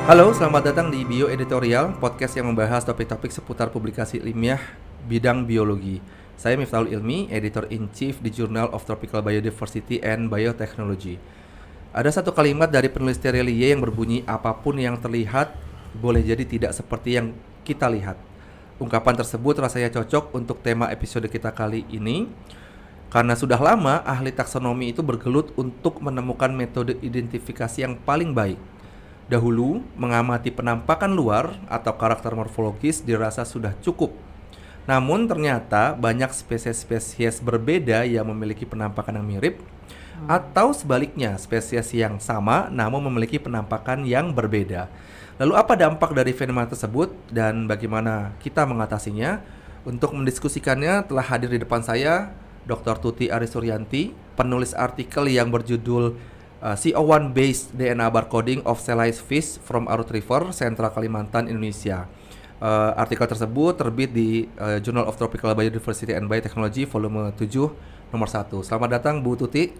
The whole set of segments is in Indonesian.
Halo, selamat datang di Bio Editorial, podcast yang membahas topik-topik seputar publikasi ilmiah bidang biologi. Saya Miftahul Ilmi, Editor-in-Chief di Journal of Tropical Biodiversity and Biotechnology. Ada satu kalimat dari penulis Terelie yang berbunyi, apapun yang terlihat boleh jadi tidak seperti yang kita lihat. Ungkapan tersebut rasanya cocok untuk tema episode kita kali ini, karena sudah lama ahli taksonomi itu bergelut untuk menemukan metode identifikasi yang paling baik. Dahulu, mengamati penampakan luar atau karakter morfologis dirasa sudah cukup. Namun ternyata banyak spesies-spesies berbeda yang memiliki penampakan yang mirip, atau sebaliknya, spesies yang sama namun memiliki penampakan yang berbeda. Lalu apa dampak dari fenomena tersebut dan bagaimana kita mengatasinya? Untuk mendiskusikannya telah hadir di depan saya Dr. Tuti Arisuryanti, penulis artikel yang berjudul CO1 Based DNA Barcoding of Sea-Lice Fish from Arut River, Central Kalimantan, Indonesia. Artikel tersebut terbit di Journal of Tropical Biodiversity and Biotechnology volume 7 nomor 1. Selamat datang Bu Tuti.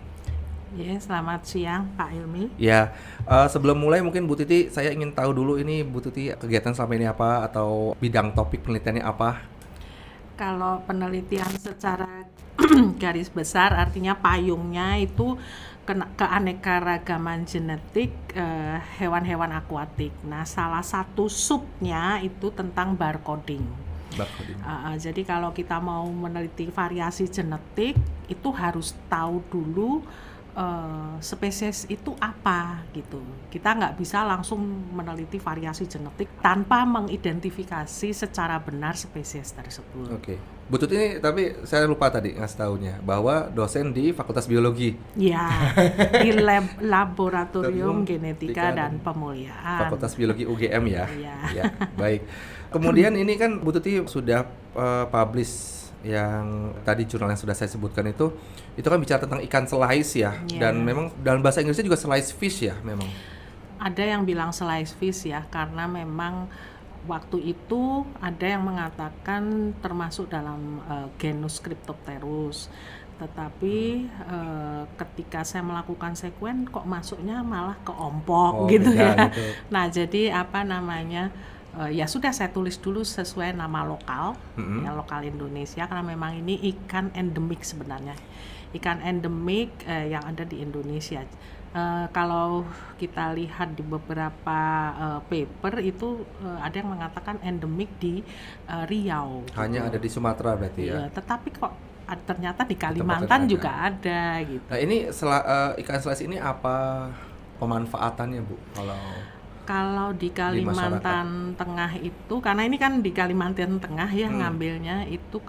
Ya, selamat siang Pak Ilmi. Ya, sebelum mulai mungkin Bu Tuti saya ingin tahu dulu ini Bu Tuti kegiatan selama ini apa atau bidang topik penelitiannya apa? Kalau penelitian secara garis besar artinya payungnya itu keanekaragaman genetik hewan-hewan akuatik. Nah, salah satu subnya itu tentang barcoding. Jadi kalau kita mau meneliti variasi genetik itu harus tahu dulu spesies itu apa gitu. Kita nggak bisa langsung meneliti variasi genetik tanpa mengidentifikasi secara benar spesies tersebut. Oke. Bu Tuti ini tapi saya lupa tadi ngasih tahunya bahwa dosen di Fakultas Biologi. Ya, di Laboratorium Genetika dan Pemulihan. Fakultas Biologi UGM ya. Ya. Ya, baik. Kemudian ini kan Bu Tuti sudah publish yang tadi jurnal yang sudah saya sebutkan itu kan bicara tentang ikan slice ya. Dan memang dalam bahasa Inggrisnya juga slice fish ya memang. Ada yang bilang slice fish ya, karena memang waktu itu ada yang mengatakan termasuk dalam genus Cryptopterus. Tetapi ketika saya melakukan sekuen kok masuknya malah ke ompok gitu ya. Gitu. Nah, jadi apa namanya? Ya sudah saya tulis dulu sesuai nama lokal, ya lokal Indonesia, karena memang ini ikan endemik sebenarnya, ikan endemik yang ada di Indonesia. Kalau kita lihat di beberapa paper itu ada yang mengatakan endemik di Riau. Hanya gitu. Ada di Sumatera berarti ya. Tetapi kok ternyata di Kalimantan juga ada gitu. Nah, ini ikan slice ini apa pemanfaatannya Bu kalau di Kalimantan Tengah itu, karena ini kan di Kalimantan Tengah ya ngambilnya itu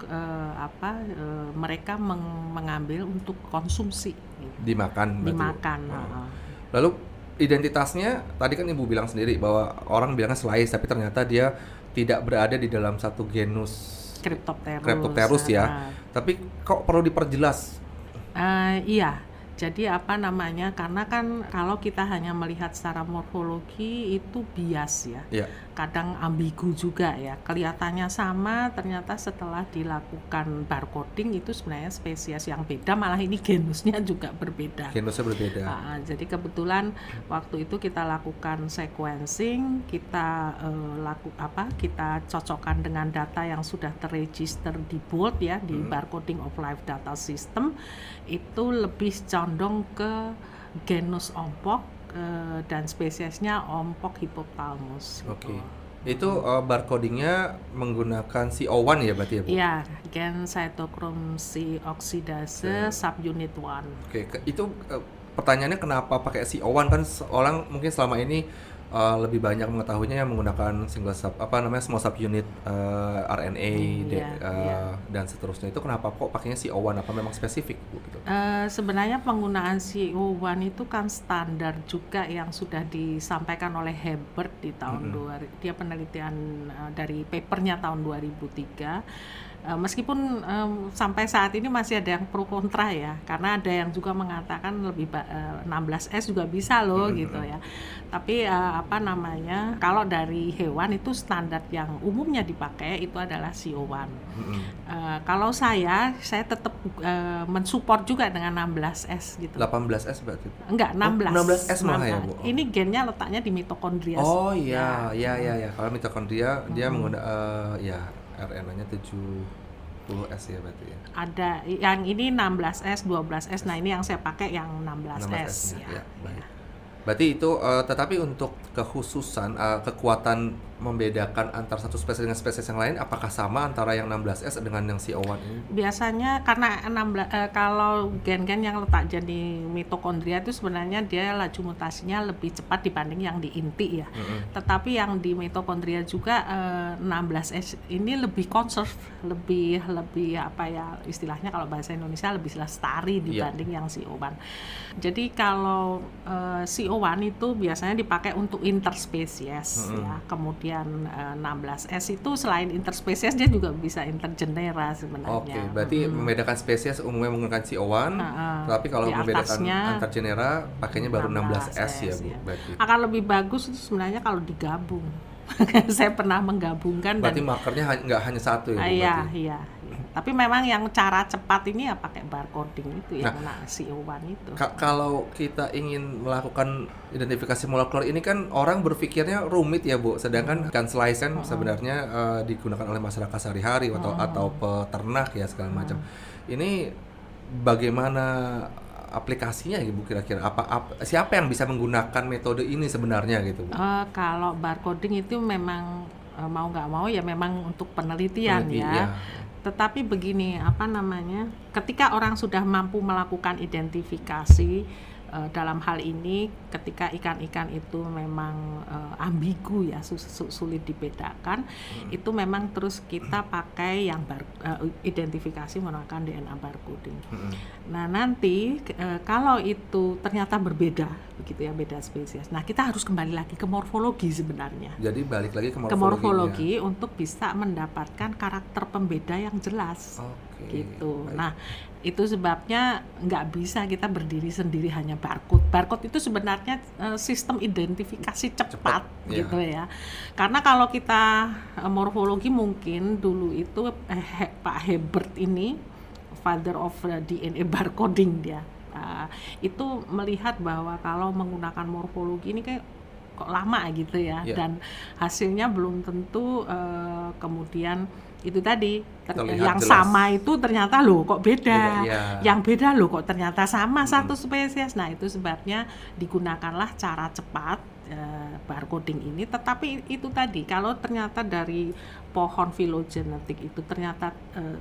mereka mengambil untuk konsumsi. Gitu. Dimakan. Lalu identitasnya tadi kan Ibu bilang sendiri bahwa orang bilangnya slice, tapi ternyata dia tidak berada di dalam satu genus Cryptopterus ya. Tapi kok perlu diperjelas? Iya. Jadi karena kan kalau kita hanya melihat secara morfologi itu bias ya. Kadang ambigu juga ya. Kelihatannya sama, ternyata setelah dilakukan barcoding itu sebenarnya spesies yang beda, malah ini genusnya juga berbeda. Jadi kebetulan waktu itu kita lakukan sequencing, kita kita cocokkan dengan data yang sudah terregister di BOLD ya, di Barcoding of Life Data System, itu lebih condong ke genus ompok dan spesiesnya ompok Hippopotamus. Oke. Itu barcodingnya menggunakan CO1 ya berarti ya Bu? Iya, gen cytochrome C oksidase subunit 1. Oke, itu pertanyaannya kenapa pakai CO1, kan orang mungkin selama ini lebih banyak mengetahuinya yang menggunakan small subunit RNA dan seterusnya. Itu kenapa kok pakainya CO1? Apa memang spesifik Bu gitu? Sebenarnya penggunaan CO1 itu kan standar juga yang sudah disampaikan oleh Hebert di tahun 2000. Dia penelitian dari papernya tahun 2003. Meskipun sampai saat ini masih ada yang pro kontra ya, karena ada yang juga mengatakan 16S juga bisa loh gitu ya. Tapi kalau dari hewan itu standar yang umumnya dipakai itu adalah CO1. Kalau saya tetap mensupport juga dengan 16S gitu. 18S berarti? Enggak, 16. 16S malah ya, Bu? Ini gennya letaknya di mitokondria. Oh iya. Kalau mitokondria dia menggunakan RNA-nya 70S ya berarti ya. Ada yang ini 16S, 12S. Nah, ini yang saya pakai yang 16S ya. Baik. Berarti itu tetapi untuk kekhususan kekuatan membedakan antara satu spesies dengan spesies yang lain apakah sama antara yang 16S dengan yang CO1 ini? Biasanya karena kalau gen-gen yang letak jadi mitokondria itu sebenarnya dia laju mutasinya lebih cepat dibanding yang di inti ya. Tetapi yang di mitokondria juga 16S ini lebih conserve, lebih istilahnya kalau bahasa Indonesia lebih lestari dibanding yang CO1. Jadi kalau CO1 itu biasanya dipakai untuk interspesies ya. Kemudian 16S itu selain interspesies dia juga bisa intergenera sebenarnya. Oke, berarti membedakan spesies umumnya menggunakan CO1, tapi kalau membedakan antargenera pakainya baru 16S ya, Bu. Berarti akan lebih bagus itu sebenarnya kalau digabung. Saya pernah menggabungkan. Berarti markernya nggak hanya satu ya, Bu? Iya. Tapi memang yang cara cepat ini ya pakai barcoding itu yang CO1 itu. Kalau kita ingin melakukan identifikasi molekuler ini kan orang berpikirnya rumit ya, Bu. Sedangkan kan slice kan sebenarnya digunakan oleh masyarakat sehari-hari atau peternak ya segala macam. Ini bagaimana aplikasinya gitu, Bu, kira-kira siapa yang bisa menggunakan metode ini sebenarnya gitu, Bu? Kalau barcoding itu memang mau nggak mau ya memang untuk penelitian ya. Tetapi begini, ketika orang sudah mampu melakukan identifikasi dalam hal ini, ketika ikan-ikan itu memang ambigu ya, sulit dibedakan, itu memang terus kita pakai yang identifikasi menggunakan DNA barcoding. Nah nanti kalau itu ternyata berbeda, begitu ya, beda spesies. Nah kita harus kembali lagi ke morfologi sebenarnya. Jadi balik lagi ke morfologi untuk bisa mendapatkan karakter pembeda yang jelas. Gitu. Baik. Nah itu sebabnya nggak bisa kita berdiri sendiri hanya barcode. Barcode itu sebenarnya sistem identifikasi cepat gitu ya. Karena kalau kita morfologi mungkin dulu itu Pak Hebert ini father of DNA barcoding dia. Itu melihat bahwa kalau menggunakan morfologi ini kayak kok lama gitu ya. Dan hasilnya belum tentu kemudian itu tadi yang jelas. Sama itu ternyata loh kok beda, yang beda loh kok ternyata sama satu spesies. Nah itu sebabnya digunakanlah cara cepat barcoding ini. Tetapi itu tadi kalau ternyata dari pohon filogenetik itu ternyata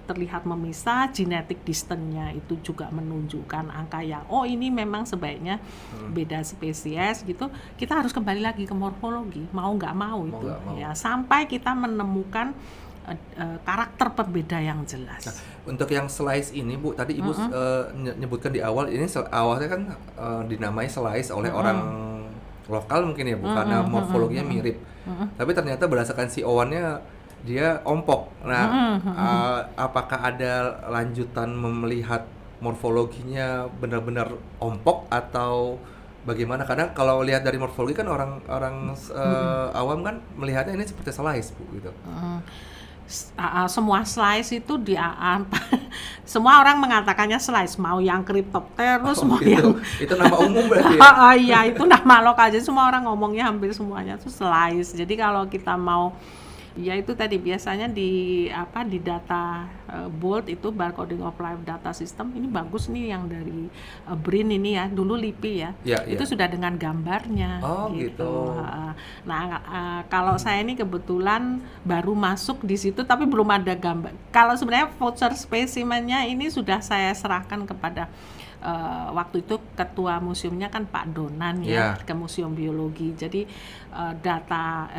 terlihat memisah, genetic distance-nya itu juga menunjukkan angka yang ini memang sebaiknya beda spesies gitu. Kita harus kembali lagi ke morfologi, mau nggak mau itu ya, sampai kita menemukan karakter pembeda yang jelas. Nah, untuk yang slice ini, Bu, tadi Ibu nyebutkan di awal, ini awalnya kan dinamai slice oleh orang lokal mungkin ya, Bu, karena morfologinya mirip. Tapi ternyata berdasarkan CO1-nya dia ompok. Nah, apakah ada lanjutan melihat morfologinya benar-benar ompok atau bagaimana? Kadang kalau lihat dari morfologi kan orang awam kan melihatnya ini seperti slice, Bu, gitu. Semua slice itu semua orang mengatakannya slice, mau yang Cryptopterus mau gitu. Itu nama umum berarti ya? Iya, itu nama lokal aja, semua orang ngomongnya hampir semuanya itu slice. Jadi kalau kita mau ya itu tadi biasanya di data BOLD itu barcoding of life data system ini bagus nih yang dari BRIN ini ya, dulu LIPI ya, itu sudah dengan gambarnya gitu. Nah kalau saya ini kebetulan baru masuk di situ tapi belum ada gambar. Kalau sebenarnya voucher spesimennya ini sudah saya serahkan kepada waktu itu ketua museumnya kan Pak Donan ya, ke Museum Biologi. Jadi data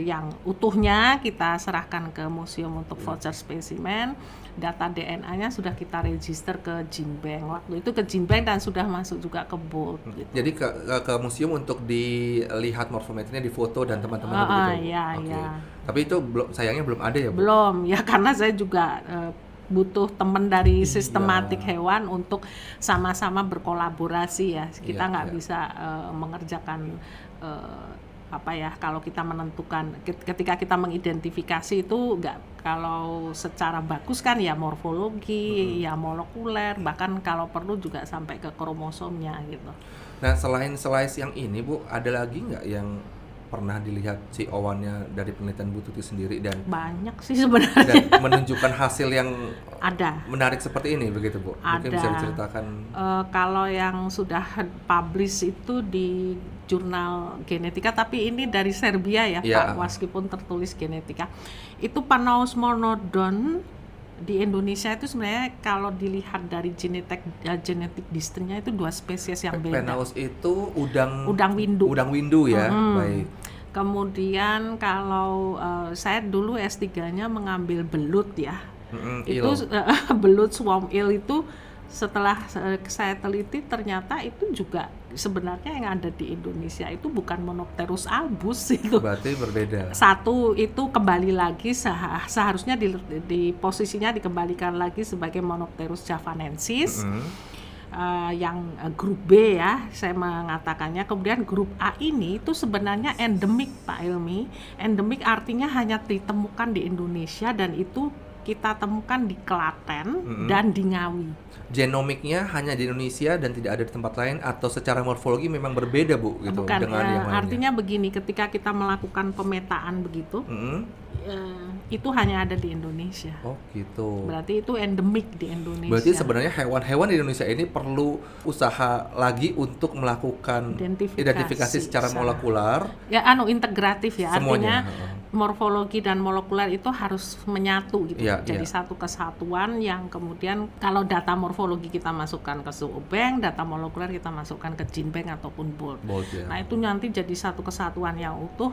yang utuhnya kita serahkan ke museum untuk voucher spesimen. Data DNA-nya sudah kita register ke Genbank. Waktu itu ke Genbank dan sudah masuk juga ke BOLD. Gitu. Jadi ke museum untuk dilihat morfometrinya, difoto dan teman-teman begitu. Iya. Tapi itu sayangnya belum ada ya, Bu? Belum ya, karena saya juga butuh teman dari sistematik hewan untuk sama-sama berkolaborasi ya. Kita nggak bisa mengerjakan kalau kita menentukan, ketika kita mengidentifikasi itu kalau secara bagus kan ya morfologi, ya molekuler, bahkan kalau perlu juga sampai ke kromosomnya gitu. Nah, selain slice yang ini, Bu, ada lagi nggak yang pernah dilihat si Owannya dari penelitian Bu Tuti sendiri dan banyak sih sebenarnya dan menunjukkan hasil yang ada menarik seperti ini begitu, Bu? Mungkin bisa diceritakan. Kalau yang sudah publish itu di jurnal genetika, tapi ini dari Serbia ya, Pak, meskipun tertulis genetika. Itu Panosmonodon di Indonesia itu sebenarnya kalau dilihat dari genetik distance-nya itu 2 spesies yang beda. Panos itu udang windu ya. Baik. Kemudian kalau saya dulu S3-nya mengambil belut ya. Itu belut swarm eel itu setelah saya teliti ternyata itu juga sebenarnya yang ada di Indonesia itu bukan Monopterus albus itu. Berarti berbeda. Satu itu kembali lagi seharusnya di posisinya dikembalikan lagi sebagai Monopterus javanensis. Yang grup B ya saya mengatakannya. Kemudian grup A ini itu sebenarnya endemik, Pak Ilmi. Endemik artinya hanya ditemukan di Indonesia dan itu kita temukan di Klaten dan di Ngawi. Genomiknya hanya di Indonesia dan tidak ada di tempat lain, atau secara morfologi memang berbeda, Bu, gitu? Bukan, dengan yang lainnya? Artinya begini, ketika kita melakukan pemetaan begitu, itu hanya ada di Indonesia. Oh gitu. Berarti itu endemik di Indonesia. Berarti sebenarnya hewan-hewan di Indonesia ini perlu usaha lagi untuk melakukan identifikasi secara molekular. Ya, integratif ya. Semuanya. Artinya morfologi dan molekuler itu harus menyatu gitu. Jadi satu kesatuan yang kemudian kalau data morfologi kita masukkan ke Zoobank, data molekuler kita masukkan ke Genbank ataupun BOLD. Nah, itu nanti jadi satu kesatuan yang utuh,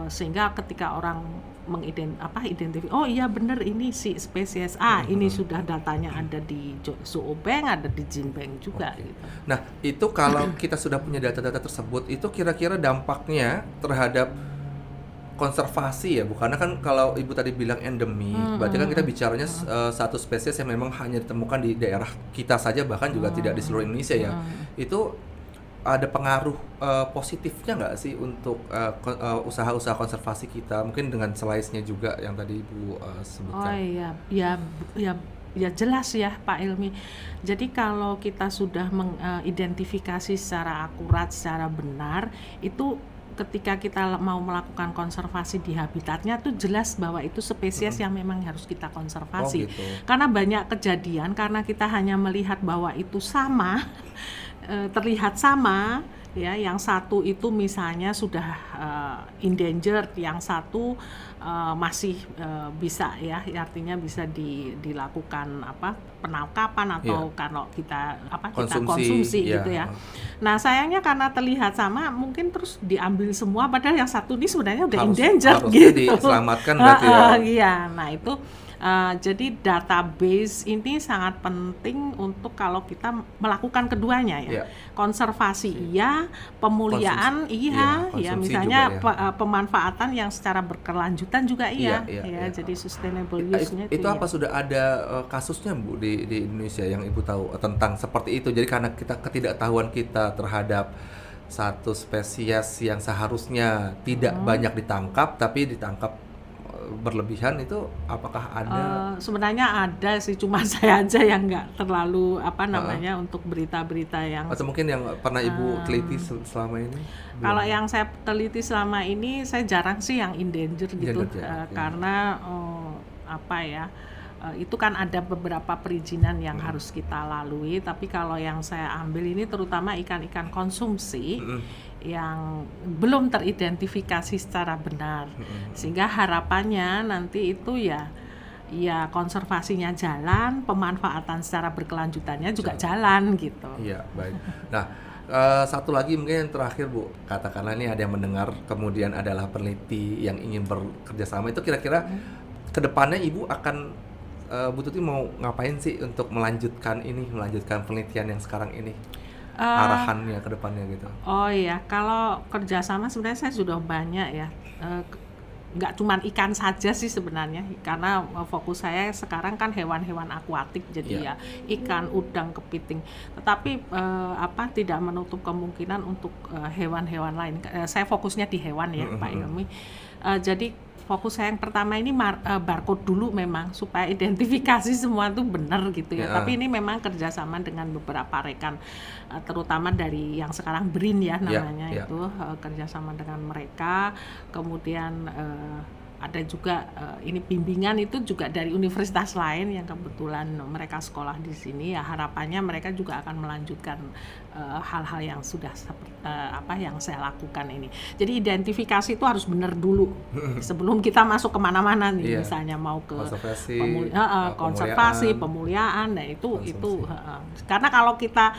sehingga ketika orang identifikasi, oh iya benar ini si spesies A, ini sudah datanya ada di Zoobank, ada di Genbank juga gitu. Nah, itu kalau kita sudah punya data-data tersebut, itu kira-kira dampaknya terhadap konservasi ya, bukan? Kan kalau Ibu tadi bilang endemi, berarti kan kita bicaranya satu spesies yang memang hanya ditemukan di daerah kita saja, bahkan juga tidak di seluruh Indonesia ya. Itu ada pengaruh positifnya nggak sih untuk usaha-usaha konservasi kita? Mungkin dengan slice-nya juga yang tadi Ibu sebutkan. Oh ya jelas ya Pak Ilmi. Jadi kalau kita sudah mengidentifikasi secara akurat, secara benar, itu ketika kita mau melakukan konservasi di habitatnya tuh jelas bahwa itu spesies yang memang harus kita konservasi. Gitu. Karena banyak kejadian karena kita hanya melihat bahwa itu sama, terlihat sama ya, yang satu itu misalnya sudah endangered, yang satu masih bisa ya, artinya bisa dilakukan penangkapan atau kalau kita konsumsi gitu ya. Nah, sayangnya karena terlihat sama mungkin terus diambil semua, padahal yang satu ini sebenarnya udah endangered gitu. Diselamatkan berarti ya. Iya, nah itu jadi database ini sangat penting untuk kalau kita melakukan keduanya ya. Konservasi pemuliaan misalnya pemanfaatan yang secara berkelanjutan juga jadi sustainable use-nya itu apa sudah ada kasusnya, Bu, di Indonesia yang Ibu tahu tentang seperti itu? Jadi karena ketidaktahuan kita terhadap satu spesies yang seharusnya tidak banyak ditangkap tapi ditangkap berlebihan, itu apakah ada? Sebenarnya ada sih, cuma saya aja yang nggak terlalu untuk berita-berita yang, atau mungkin yang pernah Ibu teliti selama ini? Kalau yang saya teliti selama ini saya jarang sih yang endangered gitu, karena itu kan ada beberapa perizinan yang harus kita lalui. Tapi kalau yang saya ambil ini terutama ikan-ikan konsumsi yang belum teridentifikasi secara benar, sehingga harapannya nanti itu ya ya konservasinya jalan, pemanfaatan secara berkelanjutannya juga jalan gitu. Iya, baik. Nah, satu lagi mungkin yang terakhir Bu, katakanlah ini ada yang mendengar kemudian adalah peneliti yang ingin bekerja sama, itu kira-kira kedepannya Ibu akan Bu Tuti mau ngapain sih untuk melanjutkan penelitian yang sekarang ini? Arahannya ke depannya gitu. Oh iya, kalau kerjasama sebenarnya saya sudah banyak ya. Nggak cuma ikan saja sih sebenarnya, karena fokus saya sekarang kan hewan-hewan akuatik, jadi ya ikan, udang, kepiting. Tetapi tidak menutup kemungkinan untuk hewan-hewan lain. Saya fokusnya di hewan ya, Pak Ilmi. Jadi fokus saya yang pertama ini barcode dulu memang supaya identifikasi semua itu benar gitu ya. Tapi ini memang kerjasama dengan beberapa rekan, terutama dari yang sekarang BRIN ya namanya itu, kerjasama dengan mereka. Kemudian ada juga ini bimbingan itu juga dari universitas lain yang kebetulan mereka sekolah di sini, ya harapannya mereka juga akan melanjutkan hal-hal yang sudah yang saya lakukan ini. Jadi identifikasi itu harus benar dulu sebelum kita masuk kemana-mana nih, misalnya mau ke konservasi, pemuliaan, nah itu karena kalau kita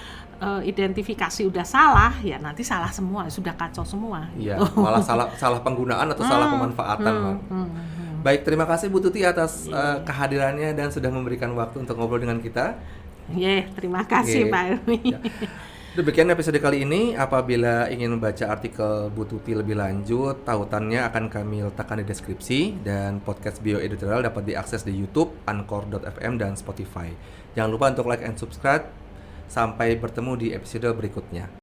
identifikasi udah salah, ya nanti salah semua, sudah kacau semua. Iya, gitu. Malah salah penggunaan atau salah pemanfaatan. Baik, terima kasih Bu Tuti atas kehadirannya dan sudah memberikan waktu untuk ngobrol dengan kita. Terima kasih Pak Ilmi. Demikian episode kali ini. Apabila ingin membaca artikel Bu Tuti lebih lanjut, tautannya akan kami letakkan di deskripsi, dan podcast Bioeditorial dapat diakses di YouTube, Anchor.fm, dan Spotify. Jangan lupa untuk like and subscribe. Sampai bertemu di episode berikutnya.